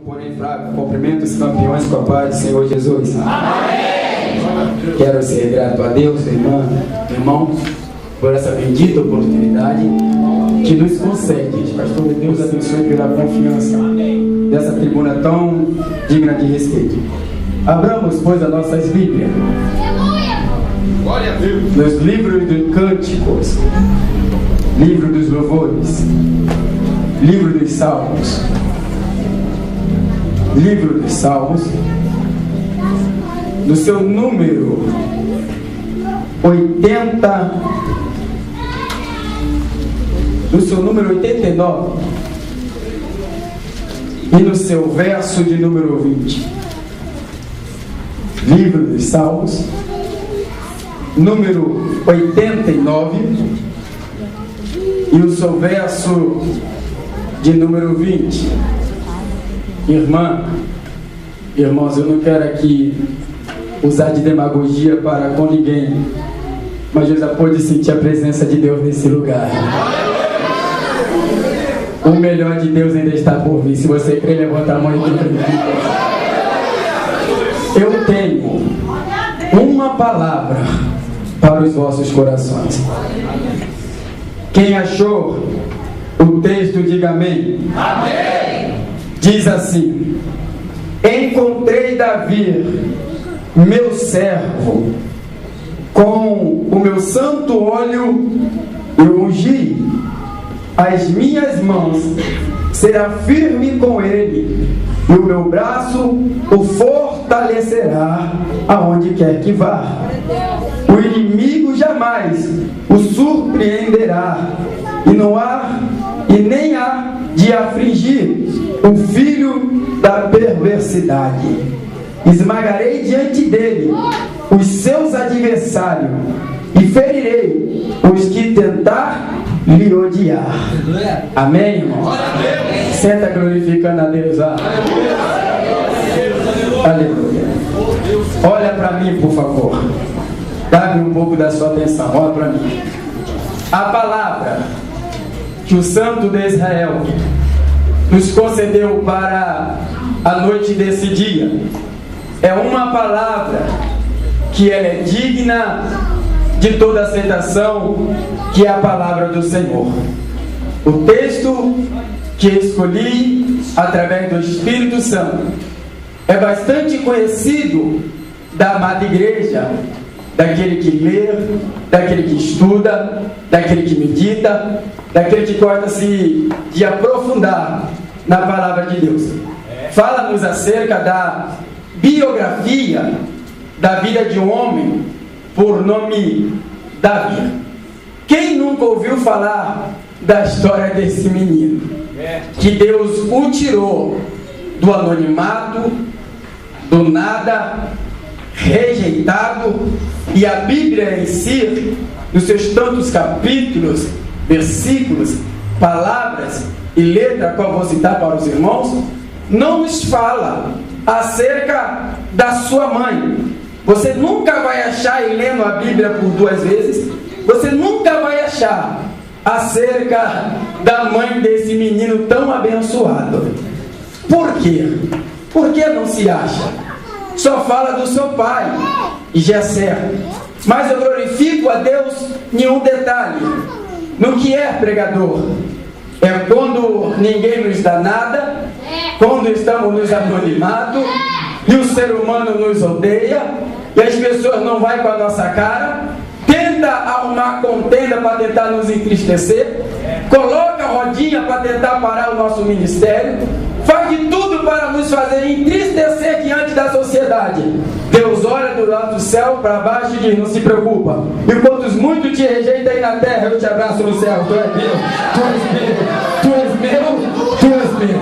Porém fraco, cumprimento os campeões com a paz do Senhor Jesus. Amém. Quero ser grato a Deus, irmãos, por essa bendita oportunidade que nos concede. Pastor, Deus abençoe pela confiança dessa tribuna tão digna de respeito. Abramos, pois, as nossas Bíblias nos livros dos cânticos, livro dos louvores, livro dos salmos, livro dos salmos, no seu número 89 e no seu verso de número 20. Livro dos Salmos, número 89 e o seu verso de número 20. Irmãos, eu não quero aqui usar de demagogia para com ninguém, mas eu já pude sentir a presença de Deus nesse lugar. O melhor de Deus ainda está por vir. Se você crê, levanta a mão e glorifica. Eu tenho uma palavra para os vossos corações. Quem achou o texto, diga amém. Amém. Diz assim: encontrei Davi, meu servo, com o meu santo óleo eu ungi, as minhas mãos será firme com ele, e o meu braço o fortalecerá aonde quer que vá. O inimigo jamais o surpreenderá, e nem há de afligir o filho da perversidade. Esmagarei diante dele os seus adversários e ferirei os que tentar lhe odiar. Amém, irmão? Senta glorificando a Deus. Aleluia. Olha para mim, por favor. Dá-me um pouco da sua atenção. Olha para mim. A palavra que o Santo de Israel nos concedeu para a noite desse dia é uma palavra que ela é digna de toda aceitação, que é a palavra do Senhor. O texto que escolhi através do Espírito Santo é bastante conhecido da amada igreja, daquele que lê, daquele que estuda, daquele que medita, daquele que gosta-se de aprofundar na palavra de Deus. Fala-nos acerca da biografia da vida de um homem por nome Davi. Quem nunca ouviu falar da história desse menino? Que Deus o tirou do anonimato, do nada, rejeitado, e a Bíblia em si, nos seus tantos capítulos, versículos, palavras e letras, qual vou citar para os irmãos, não nos fala acerca da sua mãe. Você nunca vai achar, e lendo a Bíblia por 2 vezes, você nunca vai achar acerca da mãe desse menino tão abençoado. Por quê? Por que não se acha? Só fala do seu pai, Jessé. Mas eu glorifico a Deus em um detalhe: no que é pregador. É quando ninguém nos dá nada, quando estamos nos anonimatos e o ser humano nos odeia e as pessoas não vão com a nossa cara, tenta arrumar contenda para tentar nos entristecer, coloca a rodinha para tentar parar o nosso ministério, faz de tudo para nos fazer entristecer diante da sociedade. Deus olha do lado do céu para baixo e diz: não se preocupa, enquanto muitos te rejeitam aí na terra, eu te abraço no céu. Tu és meu, tu és meu, tu és meu, tu és meu.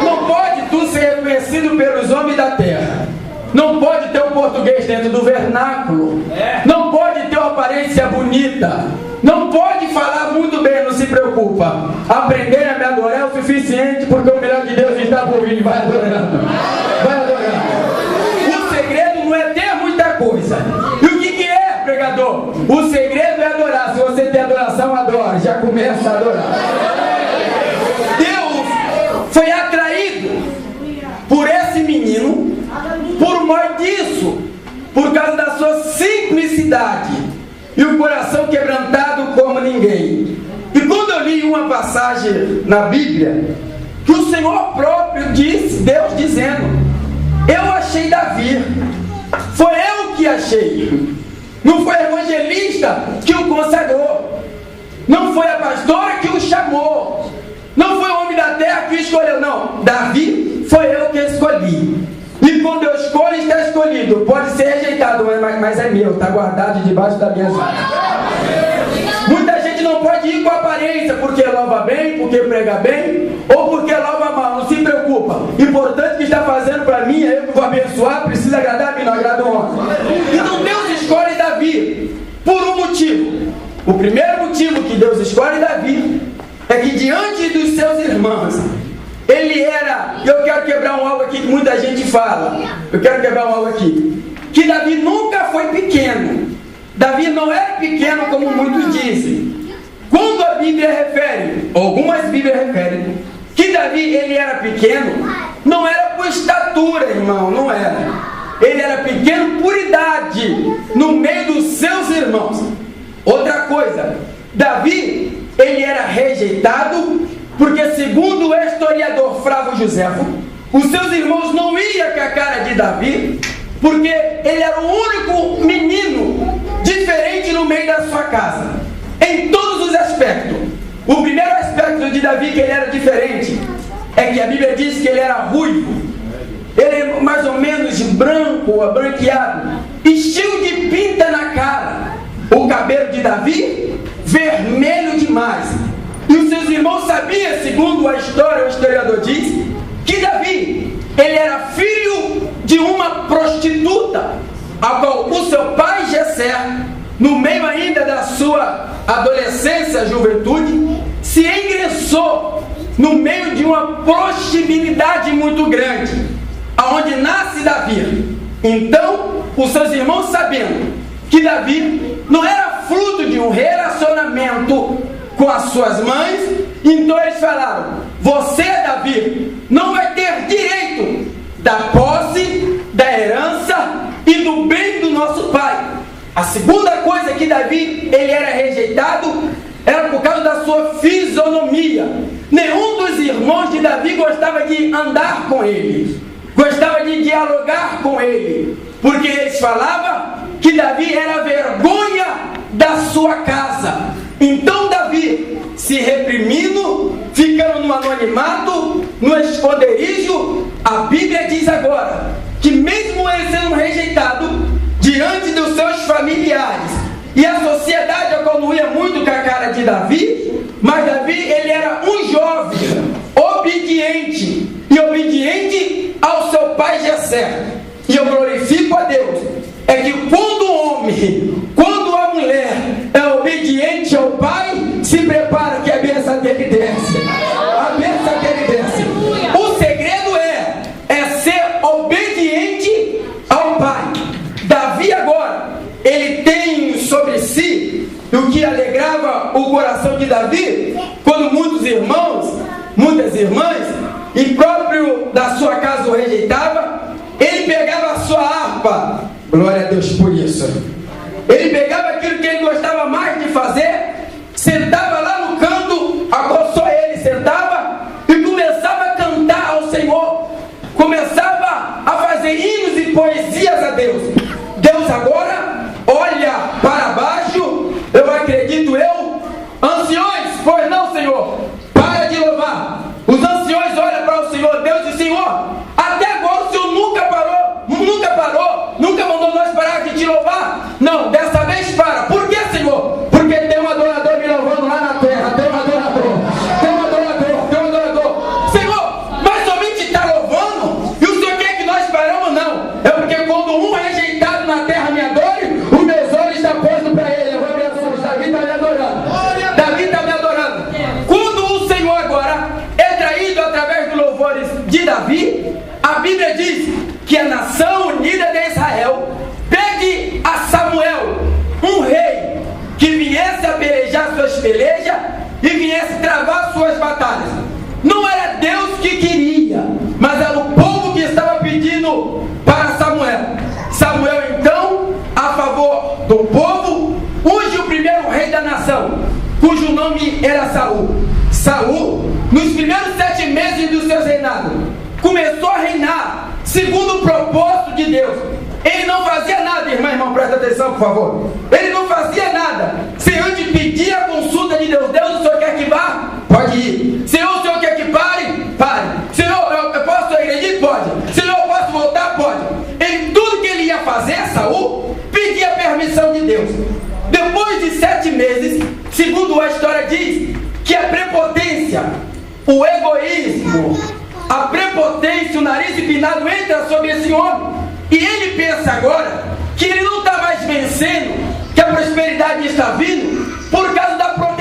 Não pode tu ser reconhecido pelos homens da terra, não pode ter um português dentro do vernáculo, não pode ter uma aparência bonita, não pode falar muito bem, não se preocupa. Aprender a me adorar é o suficiente, porque o melhor de Deus está por vir. Vai adorando, vai adorando. O segredo não é ter muita coisa. E o que é, pregador? O segredo é adorar. Se você tem adoração, adora. Já começa a adorar. Deus foi atraído humildade e o coração quebrantado como ninguém. E quando eu li uma passagem na Bíblia, que o Senhor próprio disse, Deus dizendo: eu achei Davi, foi eu que achei, não foi a evangelista que o consagrou, não foi a pastora que o chamou, não foi o homem da terra que o escolheu, não, Davi foi eu que escolhi. E quando eu escolho, está escolhido. Pode ser rejeitado, mas é meu, está guardado debaixo da minha asas. Muita gente não pode ir com aparência, porque louva bem, porque prega bem, ou porque louva mal, não se preocupa. Importante que está fazendo para mim, é eu que vou abençoar, precisa agradar a mim, não agrada o homem. Então Deus escolhe Davi por um motivo. O primeiro motivo que Deus escolhe Davi é que diante dos seus irmãos, ele era, eu quero quebrar um algo aqui que muita gente fala, eu quero quebrar um algo aqui, que Davi nunca foi pequeno. Davi não era pequeno como muitos dizem. Quando a Bíblia refere, algumas Bíblias referem, que Davi ele era pequeno, não era por estatura, irmão, não era. Ele era pequeno por idade, no meio dos seus irmãos. Outra coisa, Davi, ele era rejeitado, porque segundo o historiador Flávio Joséfo, os seus irmãos não iam com a cara de Davi, porque ele era o único menino diferente no meio da sua casa, em todos os aspectos. O primeiro aspecto de Davi que ele era diferente, é que a Bíblia diz que ele era ruivo, ele é mais ou menos branco, abranqueado, e cheio de pinta na cara. O cabelo de Davi, vermelho demais. E os seus irmãos sabiam, segundo a história, o historiador diz, que Davi, ele era filho de uma prostituta, a qual o seu pai Jessé, no meio ainda da sua adolescência, juventude, se ingressou no meio de uma prostituição muito grande, aonde nasce Davi. Então, os seus irmãos, sabendo que Davi não era fruto de um relacionamento com as suas mães, então eles falaram: você, Davi, não vai ter direito da posse, da herança e do bem do nosso pai. A segunda coisa que Davi ele era rejeitado era por causa da sua fisionomia. Nenhum dos irmãos de Davi gostava de andar com ele, gostava de dialogar com ele, porque eles falavam que Davi era a vergonha da sua casa. Então Davi, se reprimindo, ficando no anonimato, no esconderijo, a Bíblia diz agora que mesmo ele sendo rejeitado diante dos seus familiares, e a sociedade acolhia muito com a cara de Davi, mas Davi ele era um jovem obediente, e obediente ao seu pai Jessé. E eu glorifico a Deus, é que quando o homem, quando a mulher é obediente ao pai, se prepara que a bênção dele desce. A bênção dele desce. O segredo é ser obediente ao pai. Davi agora, ele tem sobre si o que alegrava o coração de Davi, quando muitos irmãos, muitas irmãs, e próprio da sua casa o rejeitava, ele pegava a sua harpa, glória a Deus por isso, ele pegava aquilo que ele gostava mais de fazer, sentava lá no canto, a qual só ele sentava, e começava a cantar ao Senhor, começava a fazer hinos e poesias a Deus. Deus agora olha para baixo, eu acredito anciões, pois não, Senhor, para de louvar. Os anciões olham para o Senhor, Deus diz: Senhor, até agora o Senhor nunca mandou nós parar de te louvar. Não, dessa vez para. Por que, Senhor? Porque tem um adorador me louvando lá na terra, tem um adorador. Senhor, mas somente está louvando, e o Senhor quer que nós paramos? Não, é porque quando um rejeitado na terra me adore, os meus olhos estão postos para ele. Eu vou me adorar. Davi está me adorando. Davi está me adorando. Quando o Senhor agora é traído através dos louvores de Davi, a Bíblia diz que a nação unida de Israel pede a Samuel, um rei, que viesse a pelejar suas pelejas e viesse travar suas batalhas. Não era Deus que queria, mas era o povo que estava pedindo para Samuel. Samuel então, a favor do povo, reinado, começou a reinar segundo o propósito de Deus. Ele não fazia nada, irmão, presta atenção, por favor. Ele não fazia nada sem antes pedir a consulta de Deus. Deus, o Senhor quer que vá? Pode ir. Senhor, o Senhor quer que pare? Pare. Senhor, eu posso agredir? Pode. Senhor, eu posso voltar? Pode. Ele, tudo que ele ia fazer, Saul, pedia permissão de Deus. Depois de 7 meses, segundo a história diz, que a prepotência, o egoísmo, a prepotência, o nariz empinado entra sobre esse homem. E ele pensa agora que ele não está mais vencendo, que a prosperidade está vindo por causa da promessa